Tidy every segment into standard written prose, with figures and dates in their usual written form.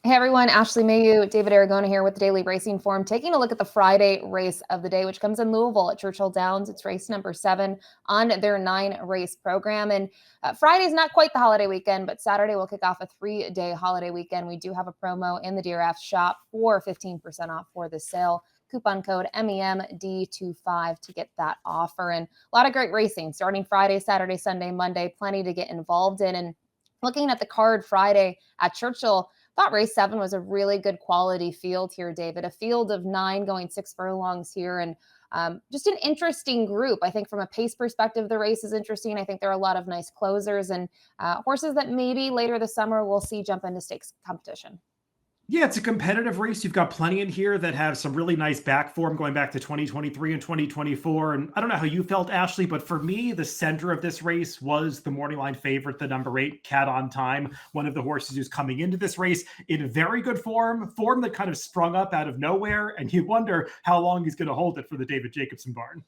Hey everyone, Ashley Mailloux, David Aragona here with the Daily Racing Form, taking a look at the Friday race of the day, which comes in Louisville at Churchill Downs. It's race number 7 on their 9-race program. And Friday's not quite the holiday weekend, but Saturday will kick off a 3-day holiday weekend. We do have a promo in the DRF shop for 15% off for the sale. Coupon code MEMD25 to get that offer. And a lot of great racing starting Friday, Saturday, Sunday, Monday, plenty to get involved in. And looking at the card Friday at Churchill, thought race 7 was a really good quality field here, David. A field of 9 going 6 furlongs here, and just an interesting group. I think from a pace perspective, the race is interesting. I think there are a lot of nice closers and horses that maybe later this summer we'll see jump into stakes competition. Yeah, it's a competitive race. You've got plenty in here that have some really nice back form going back to 2023 and 2024. And I don't know how you felt, Ashley, but for me, the center of this race was the morning line favorite, the number 8, Cat on Time, one of the horses who's coming into this race in very good form that kind of sprung up out of nowhere. And you wonder how long he's going to hold it for the David Jacobson barn.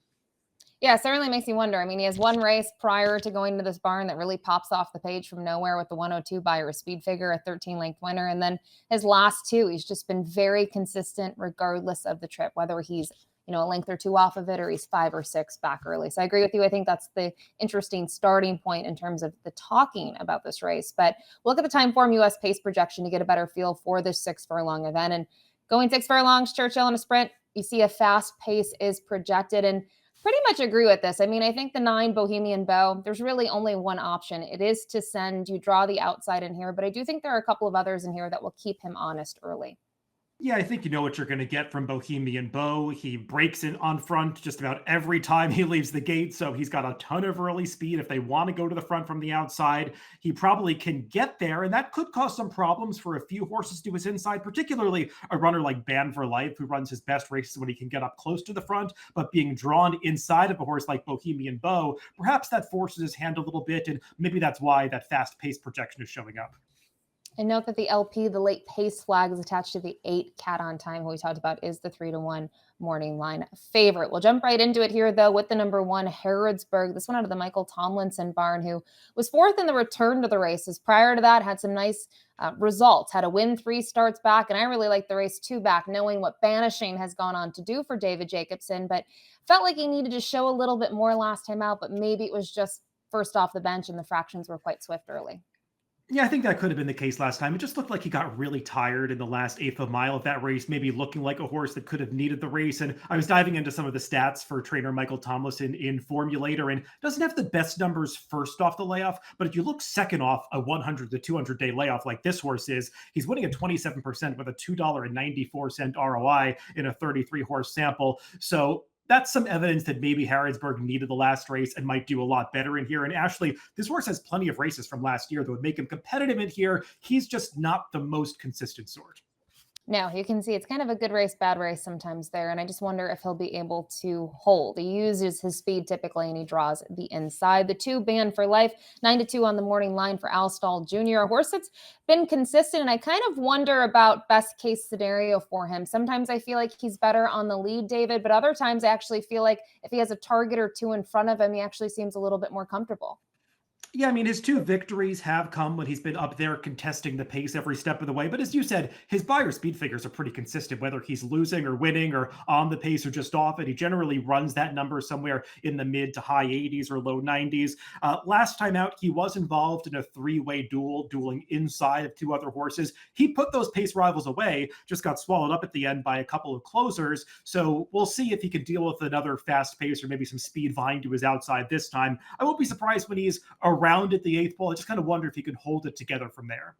Yeah, certainly makes you wonder. I mean, he has one race prior to going to this barn that really pops off the page from nowhere with the 102 Buyer Speed Figure, a 13-length winner. And then his last 2, he's just been very consistent regardless of the trip, whether he's, a length or 2 off of it or he's 5 or 6 back early. So I agree with you. I think that's the interesting starting point in terms of the talking about this race. But look at the Time Form US pace projection to get a better feel for this 6 furlong event. And going 6 furlongs, Churchill in a sprint, you see a fast pace is projected. And pretty much agree with this. I mean, I think the 9 Bohemian Bow, there's really only one option. It is to send, you draw the outside in here, but I do think there are a couple of others in here that will keep him honest early. Yeah, I think you know what you're going to get from Bohemian Bow. He breaks in on front just about every time he leaves the gate, so he's got a ton of early speed. If they want to go to the front from the outside, he probably can get there, and that could cause some problems for a few horses to his inside, particularly a runner like Ban for Life, who runs his best races when he can get up close to the front, but being drawn inside of a horse like Bohemian Bow, perhaps that forces his hand a little bit, and maybe that's why that fast pace projection is showing up. And note that the LP, the late pace flag, is attached to the 8 Cat on Time, who we talked about is the 3-1 morning line favorite. We'll jump right into it here, though, with the number 1, Harrodsburg. This one out of the Michael Tomlinson barn, who was 4th in the return to the races. Prior to that, had some nice results, had a win 3 starts back, and I really like the race 2 back, knowing what banishing has gone on to do for David Jacobson, but felt like he needed to show a little bit more last time out, but maybe it was just first off the bench and the fractions were quite swift early. Yeah, I think that could have been the case last time. It just looked like he got really tired in the last eighth of a mile of that race, maybe looking like a horse that could have needed the race. And I was diving into some of the stats for trainer Michael Tomlinson in Formulator, and doesn't have the best numbers first off the layoff. But if you look second off a 100 to 200 day layoff like this horse is, he's winning at 27% with a $2.94 ROI in a 33 horse sample. So that's some evidence that maybe Harrodsburg needed the last race and might do a lot better in here. And Ashley, this horse has plenty of races from last year that would make him competitive in here. He's just not the most consistent sort. No, you can see it's kind of a good race, bad race sometimes there. And I just wonder if he'll be able to hold. He uses his speed typically, and he draws the inside. The 2 Ban for Life, 9-2 on the morning line for Alstall Jr., a horse that's been consistent. And I kind of wonder about best case scenario for him. Sometimes I feel like he's better on the lead, David, but other times I actually feel like if he has a target or 2 in front of him, he actually seems a little bit more comfortable. Yeah, I mean, his 2 victories have come when he's been up there contesting the pace every step of the way. But as you said, his Buyer Speed figures are pretty consistent, whether he's losing or winning or on the pace or just off it. He generally runs that number somewhere in the mid to high 80s or low 90s. Last time out, he was involved in a 3-way duel, dueling inside of 2 other horses. He put those pace rivals away, just got swallowed up at the end by a couple of closers. So we'll see if he can deal with another fast pace or maybe some speed vying to his outside this time. I won't be surprised when he's around at the 8th pole. I just kind of wonder if he could hold it together from there.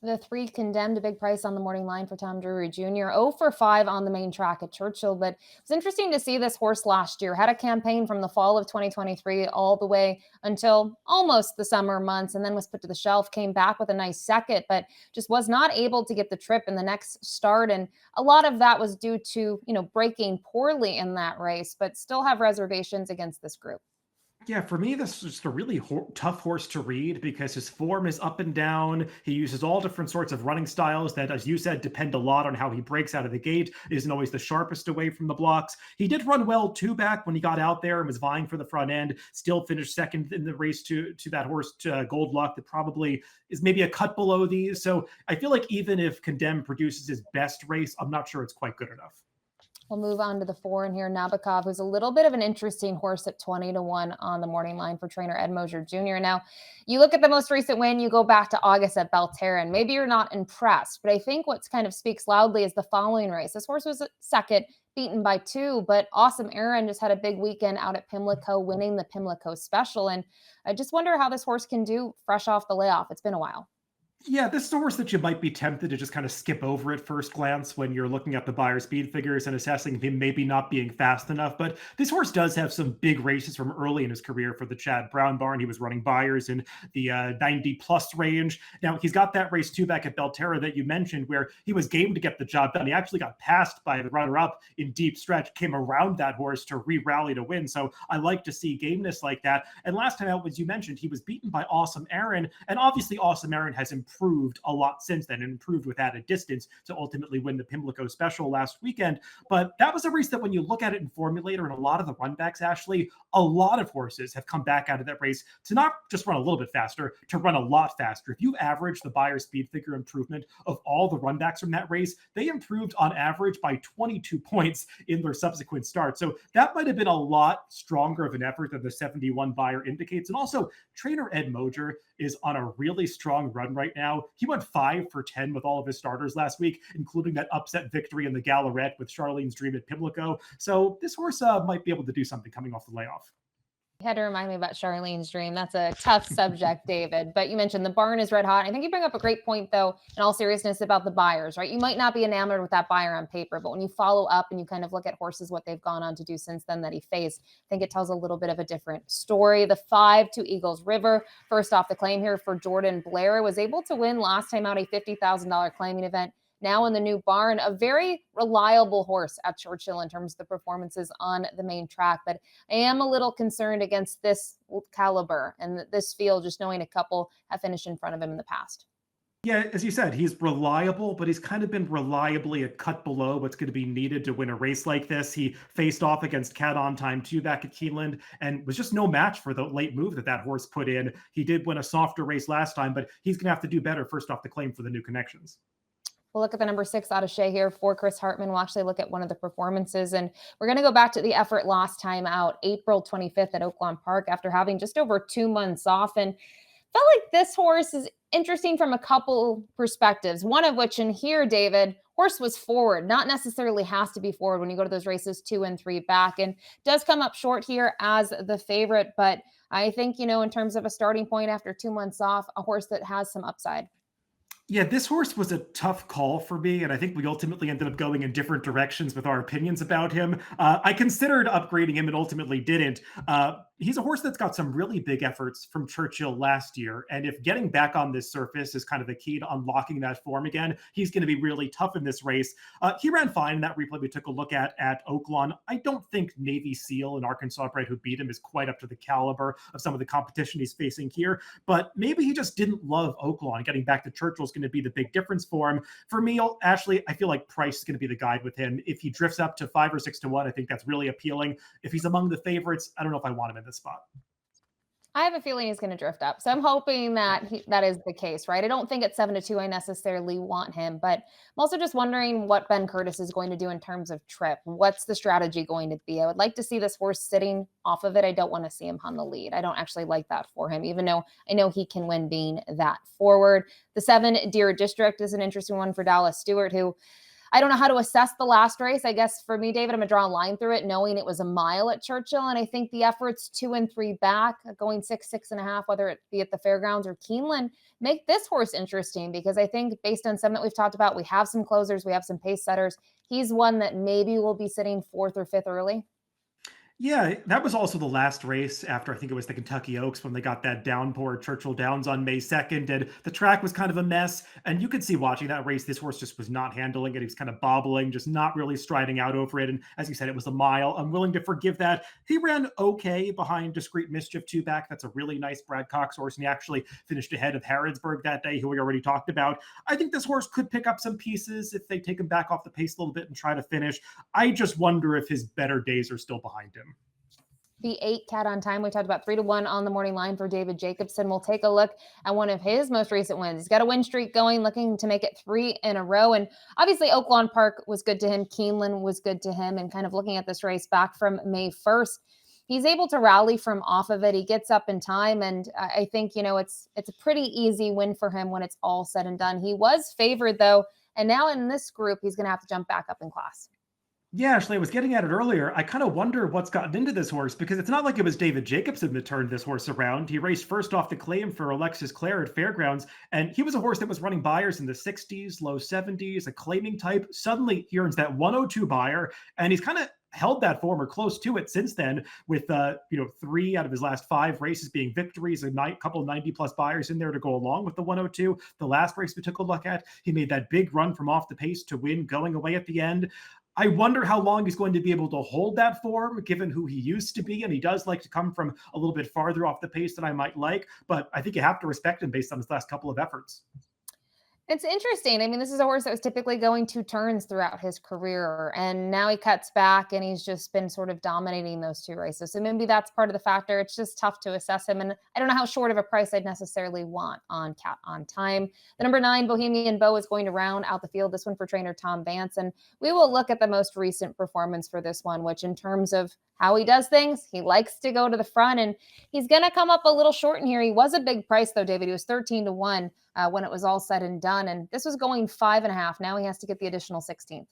The 3 Condemned, a big price on the morning line for Tom Drury Jr. 0 for 5 on the main track at Churchill. But it was interesting to see this horse last year. Had a campaign from the fall of 2023 all the way until almost the summer months, and then was put to the shelf, came back with a nice second, but just was not able to get the trip in the next start. And a lot of that was due to, breaking poorly in that race, but still have reservations against this group. Yeah, for me, this is just a really tough horse to read because his form is up and down. He uses all different sorts of running styles that, as you said, depend a lot on how he breaks out of the gate. Isn't always the sharpest away from the blocks. He did run well two back when he got out there and was vying for the front end. Still finished second in the race to that horse, to, Gold Luck, that probably is maybe a cut below these. So I feel like even if Condemn produces his best race, I'm not sure it's quite good enough. We'll move on to the four in here. Nabokov, who's a little bit of an interesting horse at 20-1 on the morning line for trainer Ed Mosier Jr. Now, you look at the most recent win, you go back to August at Belterra, and maybe you're not impressed, but I think what's kind of speaks loudly is the following race. This horse was second, beaten by two, but Awesome Aaron just had a big weekend out at Pimlico, winning the Pimlico Special. And I just wonder how this horse can do fresh off the layoff. It's been a while. Yeah, this is a horse that you might be tempted to just kind of skip over at first glance when you're looking at the buyer speed figures and assessing him maybe not being fast enough. But this horse does have some big races from early in his career for the Chad Brown barn. He was running buyers in the 90 plus range. Now, he's got that race too back at Belterra that you mentioned where he was game to get the job done. He actually got passed by the runner up in deep stretch, came around that horse to re-rally to win. So I like to see gameness like that. And last time out, as you mentioned, he was beaten by Awesome Aaron. And obviously, Awesome Aaron has improved a lot since then and improved with added distance to ultimately win the Pimlico Special last weekend. But that was a race that when you look at it in Formulator and a lot of the runbacks, Ashley, a lot of horses have come back out of that race to not just run a little bit faster, to run a lot faster. If you average the buyer speed figure improvement of all the runbacks from that race, they improved on average by 22 points in their subsequent start. So that might have been a lot stronger of an effort than the 71 buyer indicates. And also, trainer Ed Mosier is on a really strong run right now. He went 5 for 10 with all of his starters last week, including that upset victory in the Gallarette with Charlene's Dream at Pimlico. So this horse might be able to do something coming off the layoff. You had to remind me about Charlene's Dream. That's a tough subject, David. But you mentioned the barn is red hot. I think you bring up a great point, though, in all seriousness, about the buyers, right? You might not be enamored with that buyer on paper, but when you follow up and you kind of look at horses, what they've gone on to do since then that he faced, I think it tells a little bit of a different story. The 5 to Eagles River, first off the claim here for Jordan Blair, was able to win last time out a $50,000 claiming event. Now in the new barn, a very reliable horse at Churchill in terms of the performances on the main track. But I am a little concerned against this caliber and this field, just knowing a couple have finished in front of him in the past. Yeah, as you said, he's reliable, but he's kind of been reliably a cut below what's going to be needed to win a race like this. He faced off against Cat on Time 2 back at Keeneland and was just no match for the late move that horse put in. He did win a softer race last time, but he's going to have to do better first off the claim for the new connections. We'll look at the number 6 out of Shea here for Chris Hartman. We'll actually look at one of the performances, and we're going to go back to the effort last time out, April 25th at Oaklawn Park, after having just over 2 months off. And felt like this horse is interesting from a couple perspectives. One of which, in here, David, horse was forward, not necessarily has to be forward when you go to those races 2 and 3 back, and does come up short here as the favorite. But I think, in terms of a starting point after 2 months off, a horse that has some upside. Yeah, this horse was a tough call for me, and I think we ultimately ended up going in different directions with our opinions about him. I considered upgrading him and ultimately didn't. He's a horse that's got some really big efforts from Churchill last year, and if getting back on this surface is kind of the key to unlocking that form again, he's going to be really tough in this race. He ran fine in that replay we took a look at Oaklawn. I don't think Navy Seal and Arkansas bred who beat him is quite up to the caliber of some of the competition he's facing here, but maybe he just didn't love Oaklawn. Getting back to Churchill is going to be the big difference for him. For me, Ashley, I feel like price is going to be the guide with him. If he drifts up to 5 or 6 to 1, I think that's really appealing. If he's among the favorites, I don't know if I want him in this spot. I have a feeling he's going to drift up. So I'm hoping that that is the case, right? I don't think at 7 to 2 I necessarily want him, but I'm also just wondering what Ben Curtis is going to do in terms of trip. What's the strategy going to be? I would like to see this horse sitting off of it. I don't want to see him on the lead. I don't actually like that for him, even though I know he can win being that forward. The 7 Deer District is an interesting one for Dallas Stewart, who I don't know how to assess the last race. I guess for me, David, I'm going to draw a line through it, knowing it was a mile at Churchill. And I think the efforts 2 and 3 back, going 6, 6.5, whether it be at the fairgrounds or Keeneland, make this horse interesting because I think based on some that we've talked about, we have some closers, we have some pace setters. He's one that maybe will be sitting 4th or 5th early. Yeah, that was also the last race after I think it was the Kentucky Oaks when they got that downpour at Churchill Downs on May 2nd, and the track was kind of a mess. And you could see watching that race, this horse just was not handling it. He was kind of bobbling, just not really striding out over it. And as you said, it was a mile. I'm willing to forgive that. He ran okay behind Discreet Mischief two back. That's a really nice Brad Cox horse, and he actually finished ahead of Harrodsburg that day, who we already talked about. I think this horse could pick up some pieces if they take him back off the pace a little bit and try to finish. I just wonder if his better days are still behind him. The 8 Cat on Time. We talked about 3-1 on the morning line for David Jacobson. We'll take a look at one of his most recent wins. He's got a win streak going, looking to make it 3 in a row. And obviously, Oaklawn Park was good to him. Keeneland was good to him. And kind of looking at this race back from May 1st, he's able to rally from off of it. He gets up in time. And I think, it's a pretty easy win for him when it's all said and done. He was favored, though. And now in this group, he's going to have to jump back up in class. Yeah, actually, I was getting at it earlier. I kind of wonder what's gotten into this horse because it's not like it was David Jacobson that turned this horse around. He raced first off the claim for Alexis Clare at Fairgrounds, and he was a horse that was running buyers in the 60s, low 70s, a claiming type. Suddenly, he earns that 102 buyer, and he's kind of held that form or close to it since then with 3 out of his last 5 races being victories, a couple 90 plus buyers in there to go along with the 102. The last race we took a look at, he made that big run from off the pace to win going away at the end. I wonder how long he's going to be able to hold that form, given who he used to be. And he does like to come from a little bit farther off the pace than I might like. But I think you have to respect him based on his last couple of efforts. It's interesting. I mean, this is a horse that was typically going 2 turns throughout his career, and now he cuts back and he's just been sort of dominating those 2 races. So maybe that's part of the factor. It's just tough to assess him, and I don't know how short of a price I'd necessarily want on Cat on Time. The number 9 Bohemian Bow is going to round out the field. This one for trainer Tom Vance, and we will look at the most recent performance for this one, which in terms of how he does things, he likes to go to the front, and he's going to come up a little short in here. He was a big price though, David. He was 13-1 when it was all said and done, and this was going 5.5. Now he has to get the additional 16th.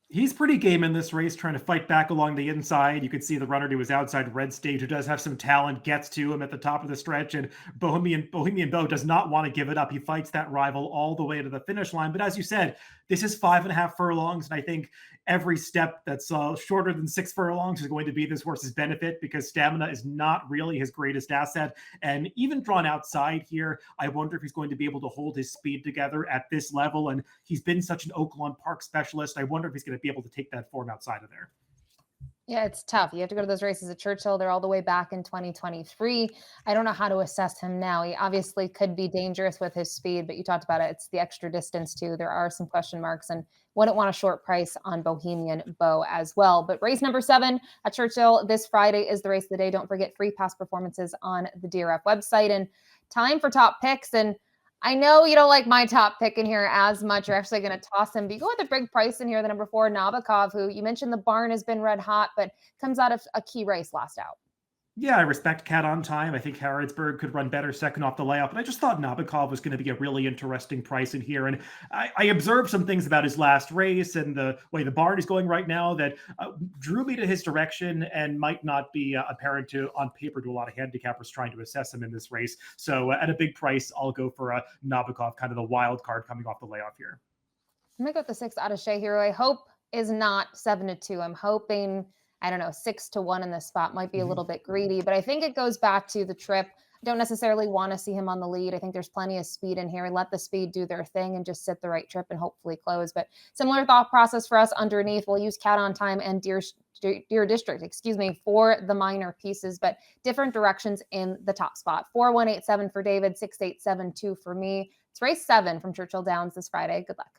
He's pretty game in this race, trying to fight back along the inside. You could see the runner to his outside red stage, who does have some talent, gets to him at the top of the stretch, and Bohemian Bow does not want to give it up. He fights that rival all the way to the finish line. But as you said, this is 5.5 furlongs, and I think every step that's shorter than 6 furlongs is going to be this horse's benefit because stamina is not really his greatest asset. And even drawn outside here, I wonder if he's going to be able to hold his speed together at this level. And he's been such an Oaklawn Park specialist. I wonder if he's going to be able to take that form outside of there. Yeah, it's tough. You have to go to those races at Churchill. They're all the way back in 2023. I don't know how to assess him now. He obviously could be dangerous with his speed, but you talked about it. It's the extra distance too. There are some question marks and wouldn't want a short price on Bohemian Bow as well. But race number 7 at Churchill this Friday is the race of the day. Don't forget free past performances on the DRF website and time for top picks. And I know you don't like my top pick in here as much. You're actually going to toss him. But you go with a big price in here, the number 4, Nabokov, who you mentioned the barn has been red hot, but comes out of a key race last out. Yeah, I respect Cat on Time. I think Harrodsburg could run better second off the layoff, but I just thought Nabokov was going to be a really interesting price in here. And I observed some things about his last race and the way the barn is going right now that drew me to his direction and might not be apparent on paper to a lot of handicappers trying to assess him in this race. So at a big price, I'll go for Nabokov, kind of the wild card coming off the layoff here. I'm going to go with the 6 Attaché Hero. I hope is not 7-2. I'm hoping, I don't know, 6-1 in this spot might be a little bit greedy, but I think it goes back to the trip. I don't necessarily want to see him on the lead. I think there's plenty of speed in here. Let the speed do their thing and just sit the right trip and hopefully close. But similar thought process for us underneath. We'll use Cat on Time and Deer District, for the minor pieces, but different directions in the top spot. 4187 for David, 6872 for me. It's race 7 from Churchill Downs this Friday. Good luck.